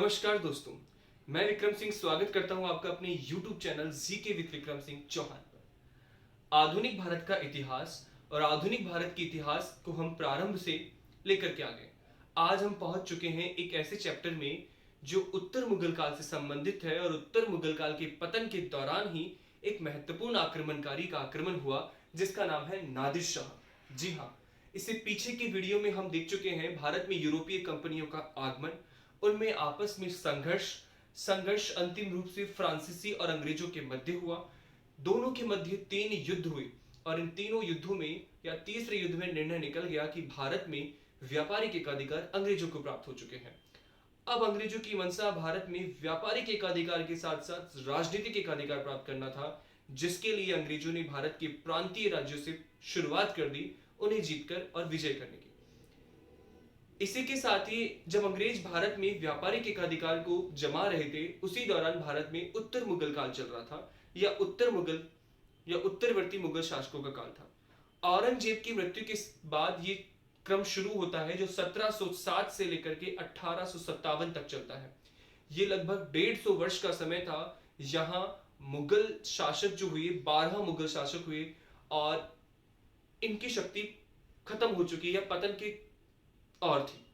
नमस्कार दोस्तों, मैं विक्रम सिंह स्वागत करता हूं आपका अपने YouTube channel GK with Vikram Singh Chauhan पर। आधुनिक भारत का इतिहास और आधुनिक भारत के इतिहास को हम प्रारंभ से लेकर के आ गए। आज हम पहुंच चुके हैं एक ऐसे चैप्टर में जो उत्तर मुगल काल से संबंधित है और उत्तर मुगल काल के पतन के दौरान ही एक महत्वपूर्ण आक्रमणकारी का आक्रमण हुआ जिसका नाम है नादिर शाह। जी हाँ, इससे पीछे की वीडियो में हम देख चुके हैं भारत में यूरोपीय कंपनियों का आगमन, उनमें आपस में संघर्ष अंतिम रूप से फ्रांसीसी और अंग्रेजों के मध्य हुआ। दोनों के मध्य 3 युद्ध हुए और इन तीनों युद्धों में या तीसरे युद्ध में निर्णय निकल गया कि भारत में व्यापारिक एकाधिकार अंग्रेजों को प्राप्त हो चुके हैं। अब अंग्रेजों की मंशा भारत में व्यापारिक एकाधिकार के साथ साथ राजनीतिक एकाधिकार प्राप्त करना था, जिसके लिए अंग्रेजों ने भारत के प्रांतीय राज्यों से शुरुआत कर दी, उन्हें जीतकर और विजय करने की। इसी के साथ ही जब अंग्रेज भारत में व्यापारिक एकाधिकार को जमा रहे थे, उसी दौरान भारत में उत्तर मुगल काल चल रहा था या उत्तरवर्ती मुगल शासकों का काल था। औरंगजेब की मृत्यु के बाद ये क्रम शुरू होता है जो 1707 से लेकर के 1857 तक चलता है। ये लगभग 150 वर्ष का समय था। यहाँ मुगल शासक जो हुए 12 मुगल शासक हुए और इनकी शक्ति खत्म हो चुकी है, पतन की और थी।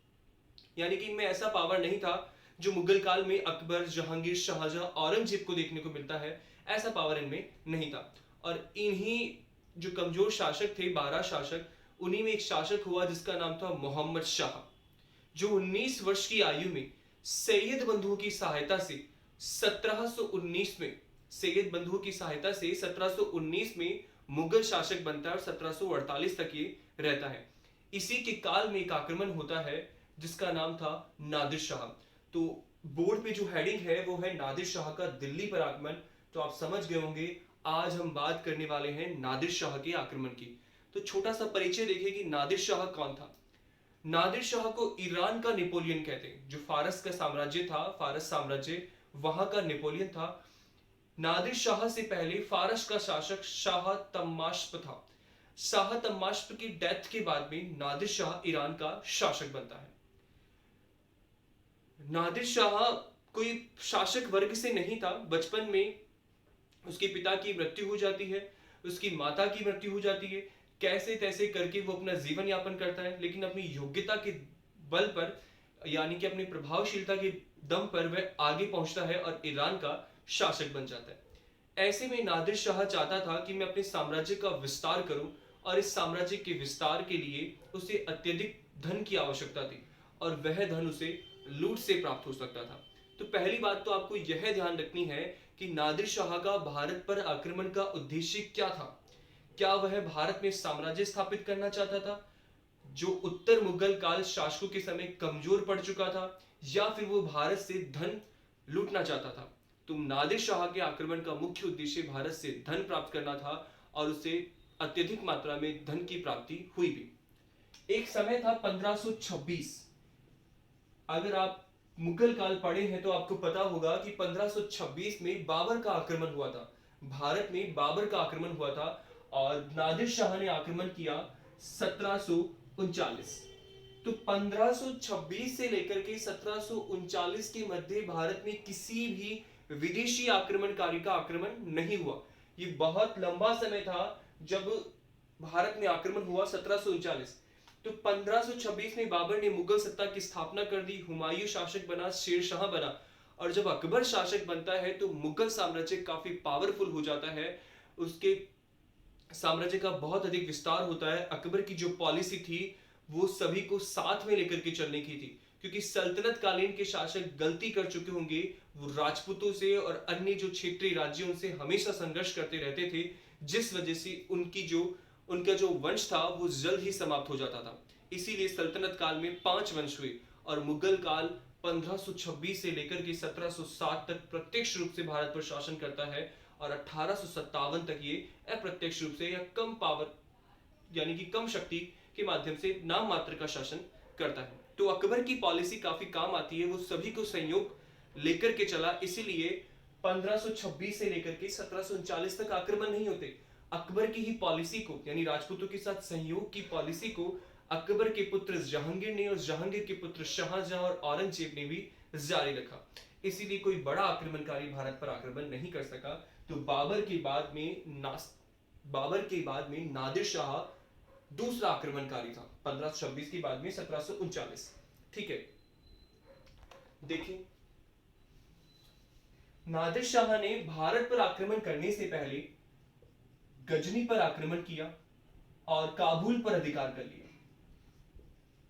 यानी कि इनमें ऐसा पावर नहीं था जो मुगल काल में अकबर, जहांगीर, शाहजहां, औरंगजेब को देखने को मिलता है। ऐसा पावर इनमें नहीं था। और इन्हीं जो कमजोर शासक थे, 12 शासक, उन्हीं में एक शासक हुआ जिसका नाम था मोहम्मद शाह, जो 19 वर्ष की आयु में सैयद बंधुओं की सहायता से 1719 में मुगल शासक बनता है और 1748 तक ये रहता है। इसी के काल में एक आक्रमण होता है जिसका नाम था नादिर शाह। तो बोर्ड पे जो हेडिंग है वो है नादिर शाह का दिल्ली पर आक्रमण। तो आप समझ गए होंगे आज हम बात करने वाले हैं नादिर शाह के आक्रमण की। तो छोटा सा परिचय देखिए कि नादिर शाह कौन था। नादिर शाह को ईरान का नेपोलियन कहते हैं। जो फारस का साम्राज्य था, फारस साम्राज्य, वहां का नेपोलियन था। नादिर शाह से पहले फारस का शासक शाह तम्माश्प था। शाह तम्माश्प की डेथ के बाद में नादिर शाह ईरान का शासक बनता है। नादिर शाह कोई शासक वर्ग से नहीं था। बचपन में उसके पिता की मृत्यु हो जाती है, उसकी माता की मृत्यु हो जाती है। कैसे तैसे करके वो अपना जीवन यापन करता है, लेकिन अपनी योग्यता के बल पर यानी कि अपनी प्रभावशीलता के दम पर वह आगे पहुंचता है और ईरान का शासक बन जाता है। ऐसे में नादिर शाह चाहता था कि मैं अपने साम्राज्य का विस्तार करूं और इस साम्राज्य के विस्तार के लिए उसे अत्यधिक धन की आवश्यकता थी और वह धन उसे लूट से प्राप्त हो सकता था। तो पहली बात तो आपको यह ध्यान रखनी है कि नादिर शाह का भारत पर आक्रमण का उद्देश्य क्या था। क्या वह भारत में साम्राज्य स्थापित करना चाहता था जो उत्तर मुगल काल शासकों के समय कमजोर पड़ चुका था, या फिर वो भारत से धन लूटना चाहता था। तो नादिर शाह के आक्रमण का मुख्य उद्देश्य भारत से धन प्राप्त करना था और उसे अत्यधिक मात्रा में धन की प्राप्ति हुई भी। एक समय था 1526। अगर आप मुगल काल पढ़े हैं तो आपको पता होगा कि 1526 में बाबर का आक्रमण हुआ था। भारत में बाबर का आक्रमण हुआ था और नादिर शाह ने आक्रमण किया 1739। तो 1526 से लेकर के 1739 के मध्य भारत में किसी भी विदेशी आक्रमणकारी का आक्रमण नहीं हुआ। ये बहुत लंबा समय था जब भारत में आक्रमण हुआ 1739। तो 1526 में बाबर ने मुगल सत्ता की स्थापना कर दी, हुमायूं शासक बना, शेरशाह बना। और जब अकबर शासक बनता है तो मुगल साम्राज्य काफी पावरफुल हो जाता है, उसके साम्राज्य का बहुत अधिक विस्तार होता है। अकबर की जो पॉलिसी थी वो सभी को साथ में लेकर के चलने की थी, क्योंकि सल्तनत कालीन के शासक गलती कर चुके होंगे, वो राजपूतों से और अन्य जो क्षेत्रीय राज्यों से हमेशा संघर्ष करते रहते थे, जिस वजह से उनका जो वंश था वो जल्द ही समाप्त हो जाता था। इसीलिए सल्तनत काल में 5 वंश हुए और मुगल काल 1526 से लेकर के 1707 तक प्रत्यक्ष रूप से भारत पर शासन करता है और 1857 तक ये अप्रत्यक्ष रूप से या कम पावर यानी कि कम शक्ति के माध्यम से नाम मात्र का शासन करता है। तो अकबर की पॉलिसी काफी काम आती है, वो सभी को संयोग लेकर के चला। इसीलिए 1526 से लेकर के 1739 तक आक्रमण नहीं होते। अकबर की ही पॉलिसी को यानी राजपूतों के साथ सहयोग की पॉलिसी को अकबर के पुत्र जहांगीर ने और जहांगीर के पुत्र शाहजहां और औरंगजेब ने भी जारी रखा। इसीलिए कोई बड़ा आक्रमणकारी भारत पर आक्रमण नहीं कर सका। तो बाबर के बाद में नादिर शाह दूसरा आक्रमणकारी था 1526 के बाद में 1739। ठीक है, देखिए नादिर शाह ने भारत पर आक्रमण करने से पहले गजनी पर आक्रमण किया और काबुल पर अधिकार कर लिया।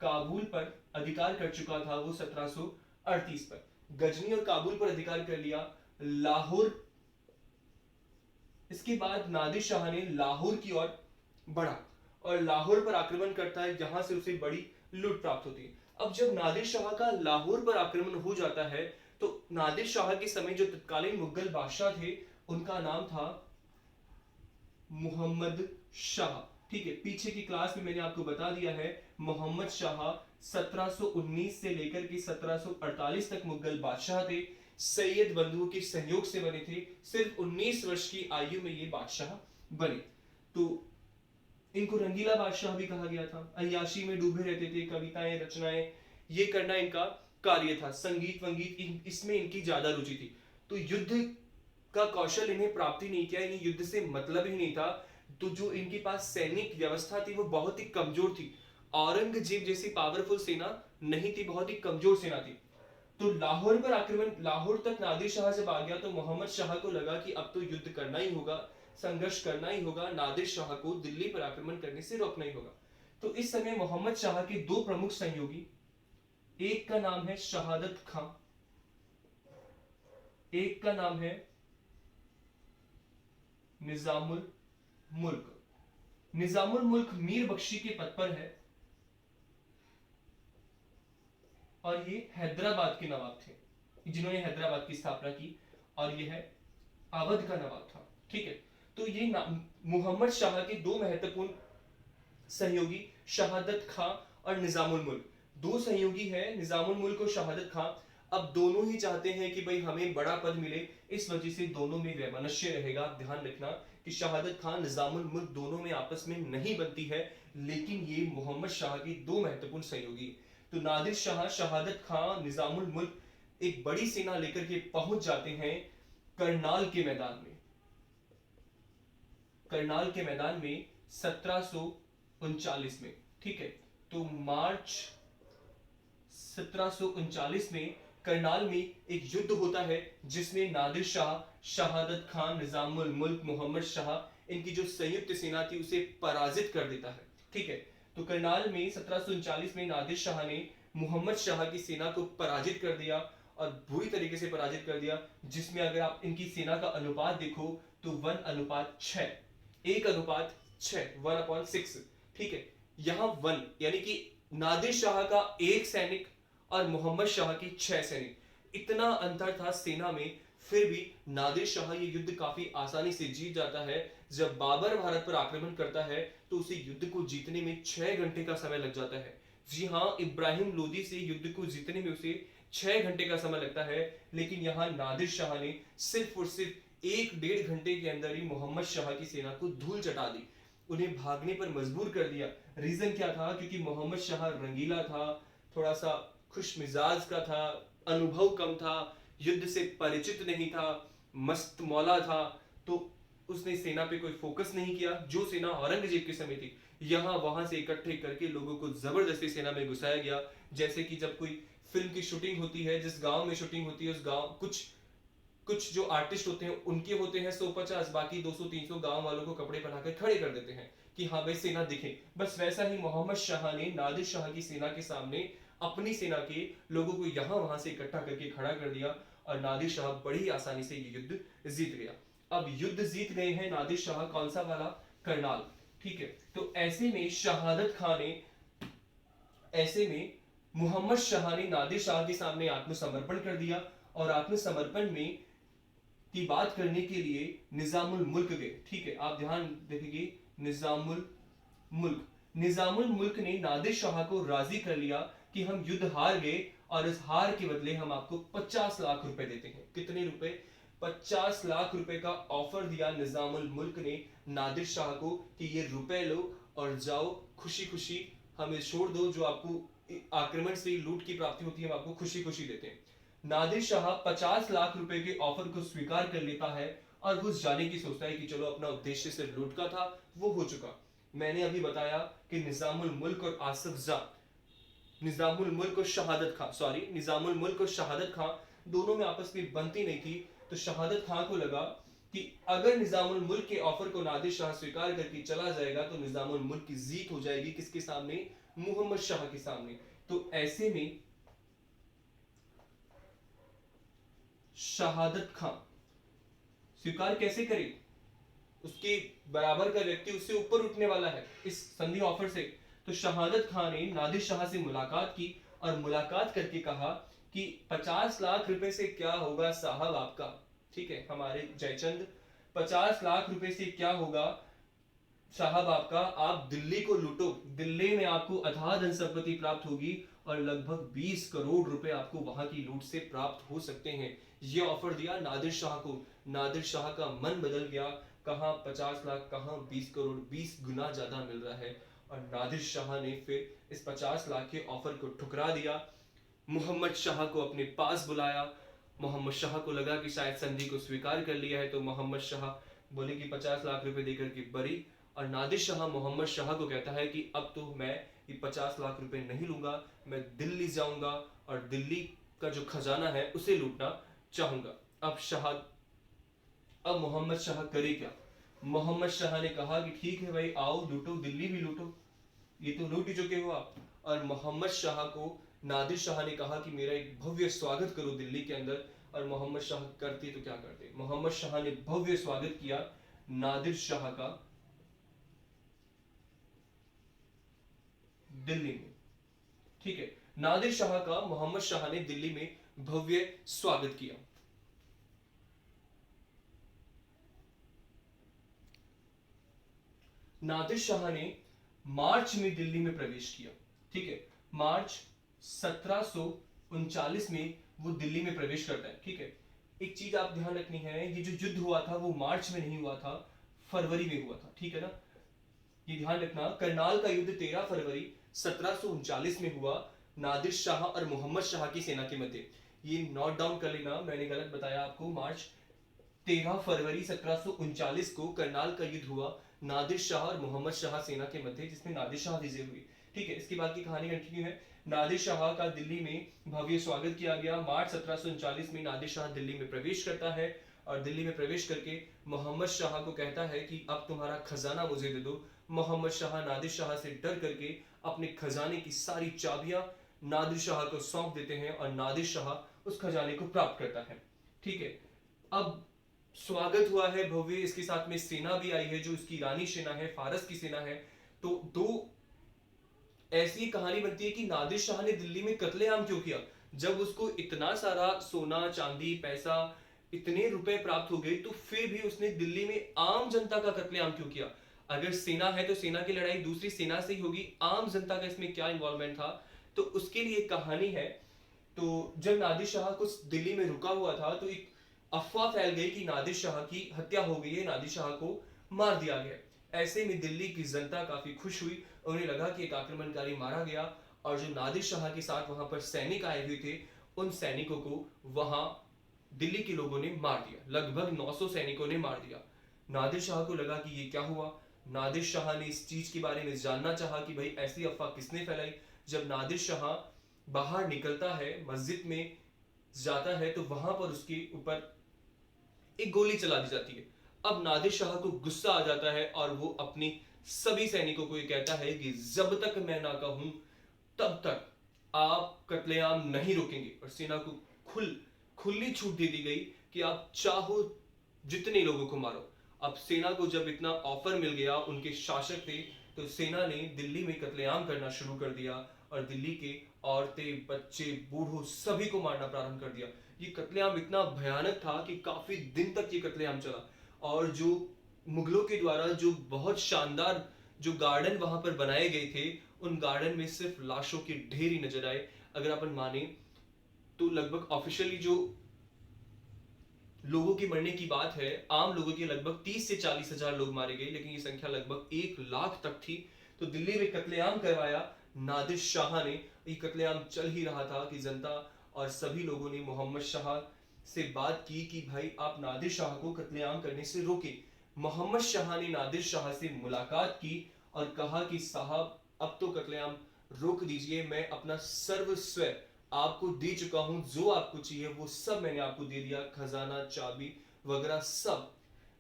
काबुल पर अधिकार कर चुका था वो 1738 पर। गजनी और काबुल पर अधिकार कर लिया। लाहौर, इसके बाद नादिर शाह ने लाहौर की ओर बढ़ा और लाहौर पर आक्रमण करता है, जहां से उसे बड़ी लूट प्राप्त होती है। अब जब नादिर शाह का लाहौर पर आक्रमण हो जाता है तो नादिर शाह के समय जो तत्कालीन मुगल बादशाह थे उनका नाम था मोहम्मद शाह। ठीक है, पीछे की क्लास में मैंने आपको बता दिया है मोहम्मद शाह 1719 से लेकर के 1748 तक मुगल बादशाह थे। सैयद बंधुओं के सहयोग से बने थे। सिर्फ 19 वर्ष की आयु में ये बादशाह बने। तो इनको रंगीला बादशाह भी कहा गया था। अय्याशी में डूबे रहते थे, कविताएं रचनाएं ये करना इनका कार्य था। संगीत वंगीत इसमें इनकी ज्यादा रुचि थी। तो युद्ध का कौशल इन्हें प्राप्ति नहीं किया, इन्हें युद्ध से मतलब ही नहीं था। तो जो इनके पास सैनिक व्यवस्था थी वो बहुत ही कमजोर थी। औरंगजेब जैसी पावरफुल सेना नहीं थी, बहुत ही कमजोर सेना थी। तो लाहौर पर आक्रमण, लाहौर तक नादिर शाह जब आ गया तो मोहम्मद शाह को लगा कि अब तो युद्ध करना ही होगा, संघर्ष करना ही होगा, नादिर शाह को दिल्ली पर आक्रमण करने से रोकना ही होगा। तो इस समय मोहम्मद शाह के दो प्रमुख सहयोगी, एक का नाम है शहादत खां, एक का नाम है निजामुल मुल्क। निजामुल मुल्क मीर बख्शी के पद पर है और ये हैदराबाद के नवाब थे जिन्होंने हैदराबाद की स्थापना की, और ये है अवध का नवाब था। ठीक है, तो ये मोहम्मद शाह के दो महत्वपूर्ण सहयोगी शहादत खां और निजामुल मुल्क, दो सहयोगी है निजामुल मुल्क और शहादत खां। अब दोनों ही चाहते हैं कि भाई हमें बड़ा पद मिले, इस वजह से दोनों में वैमनस्य रहेगा। ध्यान रखना कि शहादत खां निजामुल मुल्क दोनों में आपस में नहीं बनती है, लेकिन ये मोहम्मद शाह की दो महत्वपूर्ण सहयोगी। तो नादिर शाह, शहादत खां, निजामुल मुल्क एक बड़ी सेना लेकर के पहुंच जाते हैं करनाल के मैदान में। करनाल के मैदान में 1739 में। ठीक है, तो मार्च 1739 में करनाल में एक युद्ध होता है जिसमें नादिर शाह, शहादत खान, निजामुल मुल्क, मोहम्मद शाह इनकी जो संयुक्त सेना थी उसे पराजित कर देता है। ठीक है, तो करनाल में 1739 में नादिर शाह ने मोहम्मद शाह की सेना को पराजित कर दिया और बुरी तरीके से पराजित कर दिया, जिसमें अगर आप इनकी सेना का अनुपात देखो तो 1:6, 1:6, 1/6। ठीक है, यहां 1 यानी कि नादिर शाह का एक सैनिक और मोहम्मद शाह की 6 सैनिक, इतना अंतर था सेना में। फिर भी नादिर शाह ये युद्ध काफी आसानी से जीत जाता है। जब बाबर भारत पर आक्रमण करता है तो उसे युद्ध को जीतने में 6 घंटे का समय लग जाता है। जी हाँ, इब्राहिम लोदी से युद्ध को जीतने में उसे 6 घंटे का समय लगता है, लेकिन यहां नादिर शाह ने सिर्फ और सिर्फ 1-1.5 घंटे के अंदर ही मोहम्मद शाह की सेना को धूल चटा दी, उन्हें भागने पर मजबूर कर दिया। रीजन क्या था? क्योंकि मोहम्मद शाह रंगीला था, थोड़ा सा खुश मिजाज का था, अनुभव कम था, युद्ध से परिचित नहीं था, मस्त मौला था, तो उसने सेना पे कोई फोकस नहीं किया। जो सेना औरंगजेब के समय थी यहां वहां से इकट्ठे करके लोगों को जबरदस्ती सेना में घुसाया गया। जैसे कि जब कोई फिल्म की शूटिंग होती है, जिस गांव में शूटिंग होती है उस गांव कुछ जो आर्टिस्ट होते हैं उनके होते हैं 150, बाकी 200-300 गांव वालों को कपड़े पहनाकर खड़े कर देते हैं कि हाँ भाई सेना दिखे। बस वैसा ही मोहम्मद शाह ने नादिर शाह की सेना के सामने अपनी सेना के लोगों को यहां वहां से इकट्ठा करके खड़ा कर दिया और नादिर शाह बड़ी आसानी से ये युद्ध जीत गया। अब युद्ध जीत गए हैं नादिर शाह, कौन सा वाला? करनाल। ठीक है, तो ऐसे में मोहम्मद शाह ने नादिर शाह के सामने आत्मसमर्पण कर दिया और आत्मसमर्पण में की बात करने के लिए निजामुल मुल्क गए। ठीक है, आप ध्यान देखेंगे, निजामुल मुल्क ने नादिर शाह को राजी कर लिया कि हम युद्ध हार गए और इस हार के बदले हम आपको 50 लाख रुपए देते हैं। कितने रुपए? 50 लाख रुपए का ऑफर दिया निजामुल मुल्क ने नादिर शाह को कि ये रुपए लो और जाओ, खुशी खुशी हमें छोड़ दो, जो आपको आक्रमण से लूट की प्राप्ति होती है हम आपको खुशी खुशी देते हैं। नादिर शाह 50 लाख रुपए के ऑफर को स्वीकार कर लेता है और घुस जाने की सोचता है कि चलो अपना उद्देश्य सिर्फ लूट का था वो हो चुका। मैंने अभी बताया कि निजामुल मुल्क और आसिफ जा, निजामुल मुल्क और शहादत खां, सॉरी निजामुल मुल्क और शहादत खां दोनों में आपस में बनती नहीं थी। तो शहादत खां को लगा कि अगर निजामुल मुल्क के ऑफर को नादिर शाह स्वीकार करके चला जाएगा तो निजामुल मुल्क की जीत हो जाएगी, किसके सामने? मोहम्मद शाह के सामने। तो ऐसे में शहादत खां स्वीकार कैसे करे? उसके बराबर का व्यक्ति उससे ऊपर उठने वाला है इस संधि ऑफर से। तो शहादत खां ने नादिर शाह से मुलाकात की और मुलाकात करके कहा कि 50 लाख रुपए से क्या होगा साहब आपका, ठीक है हमारे जयचंद, 50 लाख रुपए से क्या होगा साहब आपका, आप दिल्ली को लूटो, दिल्ली में आपको अथाह धन संपत्ति प्राप्त होगी और लगभग 20 करोड़ रुपए आपको वहां की लूट से प्राप्त हो सकते हैं। यह ऑफर दिया नादिर शाह को। नादिर शाह का मन बदल गया, कहां 50 लाख, कहां 20 करोड़, 20 गुना ज्यादा मिल रहा है। और नादिर शाह ने फिर इस 50 लाख के ऑफर को ठुकरा दिया। मोहम्मद शाह को अपने पास बुलाया। मोहम्मद शाह को लगा कि शायद संधि को स्वीकार कर लिया है, तो मोहम्मद शाह बोले कि 50 लाख रुपए देकर के बरी। और नादिर शाह मोहम्मद शाह को कहता है कि अब तो मैं ये 50 लाख रुपए नहीं लूंगा, मैं दिल्ली जाऊंगा और दिल्ली का जो खजाना है उसे लूटना चाहूंगा। अब मोहम्मद शाह करे क्या? मोहम्मद शाह ने कहा कि ठीक है भाई आओ लूटो, दिल्ली भी लूटो, ये तो लूट ही चुके हो आप। और मोहम्मद शाह को नादिर शाह ने कहा कि मेरा एक भव्य स्वागत करो दिल्ली के अंदर। और मोहम्मद शाह करते तो क्या करते, मोहम्मद शाह ने भव्य स्वागत किया नादिर शाह का दिल्ली में, ठीक है। नादिर शाह का मोहम्मद शाह ने दिल्ली में भव्य स्वागत किया। नादिर शाह ने मार्च में दिल्ली में प्रवेश किया, ठीक है। मार्च 1739 में वो दिल्ली में प्रवेश करता है, ठीक है। एक चीज आप ध्यान रखनी है, ये जो युद्ध हुआ था वो मार्च में नहीं हुआ था, फरवरी में हुआ था, ठीक है ना। ये ध्यान रखना, करनाल का युद्ध 13 फरवरी 1739 में हुआ नादिर शाह और मोहम्मद शाह की सेना के मध्य। ये नोट डाउन कर लेना, मैंने गलत बताया आपको। मार्च 13 फरवरी 1739 को करनाल का युद्ध हुआ नादिर शाह और मोहम्मद शाह सेना के मध्य, जिसमें नादिर शाह विजय हुई, ठीक है। इसके बाद की कहानी कंटिन्यू है। नादिर शाह का दिल्ली में भव्य स्वागत किया गया। मार्च 1739 में नादिर शाह दिल्ली में प्रवेश करता है और दिल्ली में प्रवेश करके मोहम्मद शाह को कहता है कि अब तुम्हारा खजाना मुझे दे दो। मोहम्मद शाह नादिर शाह से डर करके अपने खजाने की सारी चाबियां नादिर शाह को सौंप देते हैं और नादिर शाह उस खजाने को प्राप्त करता है, ठीक है। अब स्वागत हुआ है भव्य, इसके साथ में सेना भी आई है जो उसकी ईरानी सेना है, फारस की सेना है। तो दो ऐसी कहानी बनती है कि नादिर शाह ने दिल्ली में कत्लेआम क्यों किया? जब उसको इतना सारा सोना चांदी पैसा इतने रुपए प्राप्त हो गए, तो फिर भी उसने दिल्ली में आम जनता का कत्लेआम क्यों किया? अगर सेना है तो सेना की लड़ाई दूसरी सेना से ही होगी, आम जनता का इसमें क्या इन्वॉल्वमेंट था? तो उसके लिए कहानी है। तो जब नादिर शाह कुछ दिल्ली में रुका हुआ था तो एक अफवाह फैल गई कि नादिर शाह की हत्या हो गई है, नादिर शाह को मार दिया गया। ऐसे में दिल्ली की जनता काफी खुश हुई, उन्हें लगा कि एक आक्रमणकारी मारा गया। और जो नादिर शाह के साथ वहां पर सैनिक आए हुए थे, उन सैनिकों को वहां दिल्ली के लोगों ने मार दिया, लगभग 900 सैनिकों ने मार दिया। नादिर शाह को लगा कि ये क्या हुआ। नादिर शाह ने इस चीज के बारे में जानना चाहा कि भाई ऐसी अफवाह किसने फैलाई। जब नादिर शाह बाहर निकलता है, मस्जिद में जाता है, तो वहां पर उसके ऊपर एक गोली चला दी जाती है। अब नादिर शाह को गुस्सा आ जाता है और वो अपनी सभी सैनिकों को ये कहता है कि जब तक मैं ना कहूं तब तक आप कत्लेआम नहीं रोकेंगे। और सेना को खुली छूट दे दी गई कि आप चाहो जितने लोगों को मारो। अब सेना को जब इतना ऑफर मिल गया, उनके शासक थे, तो सेना ने दिल्ली में कत्लेआम करना शुरू कर दिया और दिल्ली के औरतें बच्चे बूढ़ों सभी को मारना प्रारंभ कर दिया। ये कत्लेआम इतना भयानक था कि काफी दिन तक ये कत्लेआम चला। और जो मुगलों के द्वारा जो बहुत शानदार जो गार्डन वहां पर बनाए गए थे, उन गार्डन में सिर्फ लाशों के ढेर ही नजर आए। अगर अपन माने तो लगभग ऑफिशियली जो लोगों की मरने की बात है, आम लोगों के लगभग 30 से 40 हजार लोग मारे गए, लेकिन ये संख्या लगभग 1 लाख तक थी। तो दिल्ली में कत्लेआम करवाया नादिर शाह ने। ये कत्लेआम चल ही रहा था कि जनता और सभी लोगों ने मोहम्मद शाह से बात की कि भाई आप नादिर शाह को कत्लेआम करने से रोके। मोहम्मद शाह ने नादिर शाह से मुलाकात की और कहा कि साहब अब तो कत्लेआम रोक दीजिए, मैं अपना सर्वस्व आपको दे चुका हूं, जो आपको चाहिए वो सब मैंने आपको दे दिया, खजाना, चाबी वगैरह सब।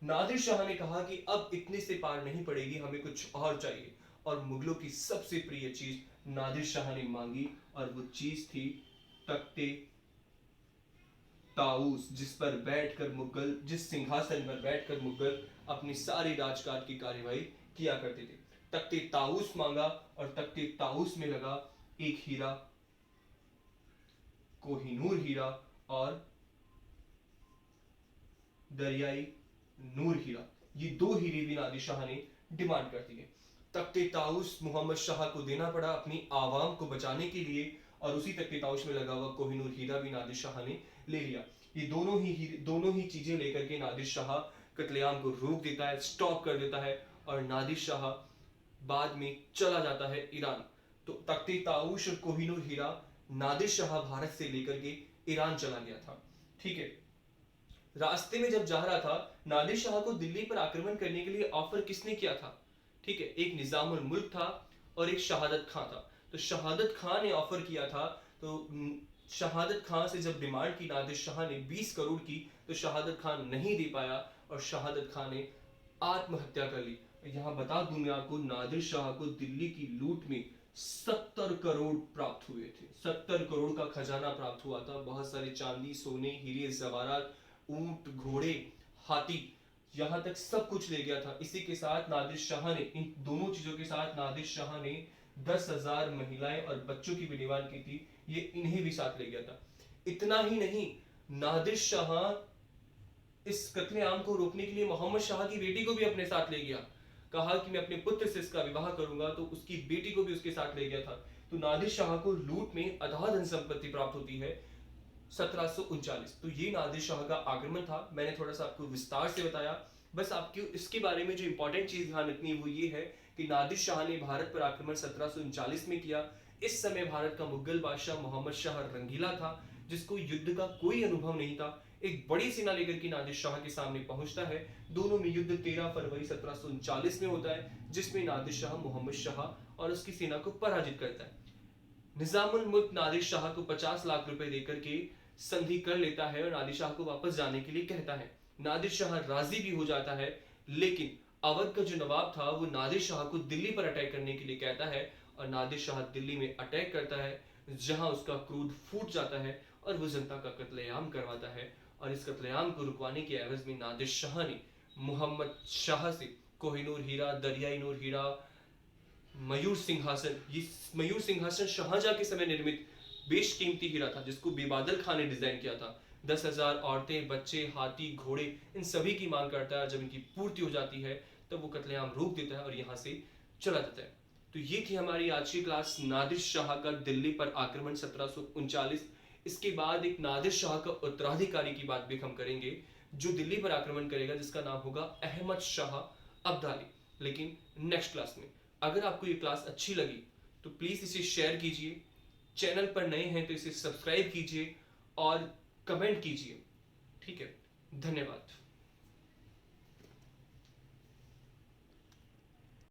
नादिर शाह ने कहा कि अब इतने से पार नहीं पड़ेगी, हमें कुछ और चाहिए। और मुगलों की सबसे प्रिय चीज नादिर शाह ने मांगी और वो चीज थी तख्ते ताऊस, जिस सिंहासन पर बैठकर मुगल अपनी सारी राजकाज की कार्यवाही किया करते थे। तख्ते ताऊस मांगा और तख्ते ताऊस में लगा एक हीरा, कोहिनूर हीरा और दरियाई नूर हीरा। ये दो हीरे भी नादिर शाह ने डिमांड कर दिए। तख्ते ताउस मोहम्मद शाह को देना पड़ा अपनी आवाम को बचाने के लिए, और उसी तख्ते ताउस में लगा हुआ कोहिनूर हीरा भी नादिर शाह ने ले लिया। ये दोनों ही चीजें लेकर के नादिर शाह कत्लेआम को रोक देता है, स्टॉप कर देता है, और नादिर शाह बाद में चला जाता है ईरान। तो तख्ते ताउस और कोहिनूर हीरा नादिर शाह भारत से लेकर के ईरान चला गया था। ठीक है, रास्ते में जब जा रहा था, नादिर शाह को दिल्ली पर आक्रमण करने के लिए ऑफर किसने किया था? ठीक है, एक निजामुल मुल्क था और एक शहादत खां था। तो शहादत खां ने ऑफर किया था, तो शहादत खां से जब डिमांड की नादिर शाह ने 20 करोड़ की, तो शहादत खान नहीं दे पाया और शहादत खां ने आत्महत्या कर ली। यहां बता दूं मैं आपको, नादिर शाह को दिल्ली की लूट में 70 करोड़ प्राप्त हुए थे। 70 करोड़ का खजाना प्राप्त हुआ था। बहुत सारे चांदी, सोने, हीरे, जवाहरात, ऊंट, घोड़े, हाथी, यहां तक सब कुछ ले गया था। इसी के साथ नादिर शाह ने, इन दोनों चीजों के साथ नादिर शाह ने 10,000 महिलाएं और बच्चों की भी डिमांड की थी, ये इन्हें भी साथ ले गया था। इतना ही नहीं, नादिर शाह इस कत्लेआम को रोकने के लिए मोहम्मद शाह की बेटी को भी अपने साथ ले गया। कहा कि मैं अपने पुत्र से इसका विवाह करूंगा, तो उसकी बेटी को भी उसके साथ ले गया था। तो नादिर शाह को लूट में अथाह धन संपत्ति प्राप्त होती है 1739। तो ये नादिर शाह का आक्रमण था। मैंने थोड़ा सा आपको विस्तार से बताया। बस आपको इसके बारे में जो इंपॉर्टेंट चीज ध्यान रखनी है वो ये है कि नादिर शाह ने भारत पर आक्रमण 1739 में किया। इस समय भारत का मुगल बादशाह मोहम्मद शाह रंगीला था, जिसको युद्ध का कोई अनुभव नहीं था। एक बड़ी सेना लेकर के नादिर शाह के सामने पहुंचता है। दोनों में युद्ध 13 फरवरी 1739 में होता है, जिसमें नादिर शाह मोहम्मद शाह और उसकी सेना को पराजित करता है। निजामुल मुल्क नादिर शाह को 50 लाख रुपए देकर के संधि कर लेता है और नादिर शाह को वापस जाने के लिए कहता है। नादिर शाह राजी भी हो जाता है, लेकिन अवध का जो नवाब था वो नादिर शाह को दिल्ली पर अटैक करने के लिए कहता है, और नादिर शाह दिल्ली में अटैक करता है, जहां उसका क्रोध फूट जाता है और वो जनता का कत्लेआम करवाता है। और इस कत्लेआम को रुकवाने के एवज में नादिर शाह ने मोहम्मद शाह से कोहिनूर हीरा, दरियाई नूर हीरा, मयूर सिंहासन, ये मयूर सिंहासन शाहजहां के समय निर्मित बेशकीमती हीरा था, जिसको बेबादल खान ने डिजाइन किया था। 10,000 औरतें, बच्चे, हाथी, घोड़े, इन सभी की मांग करता है। जब इनकी पूर्ति हो जाती है तब वो कत्लेआम रोक देता है और यहाँ से चला जाता है। तो ये थी हमारी आज की क्लास, नादिर शाह का दिल्ली पर आक्रमण 1739। इसके बाद एक नादिर शाह का उत्तराधिकारी की बात भी हम करेंगे, जो दिल्ली पर आक्रमण करेगा, जिसका नाम होगा अहमद शाह अब्दाली, लेकिन नेक्स्ट क्लास में। अगर आपको ये क्लास अच्छी लगी तो प्लीज इसे शेयर कीजिए, चैनल पर नए हैं तो इसे सब्सक्राइब कीजिए और कमेंट कीजिए। ठीक है, धन्यवाद।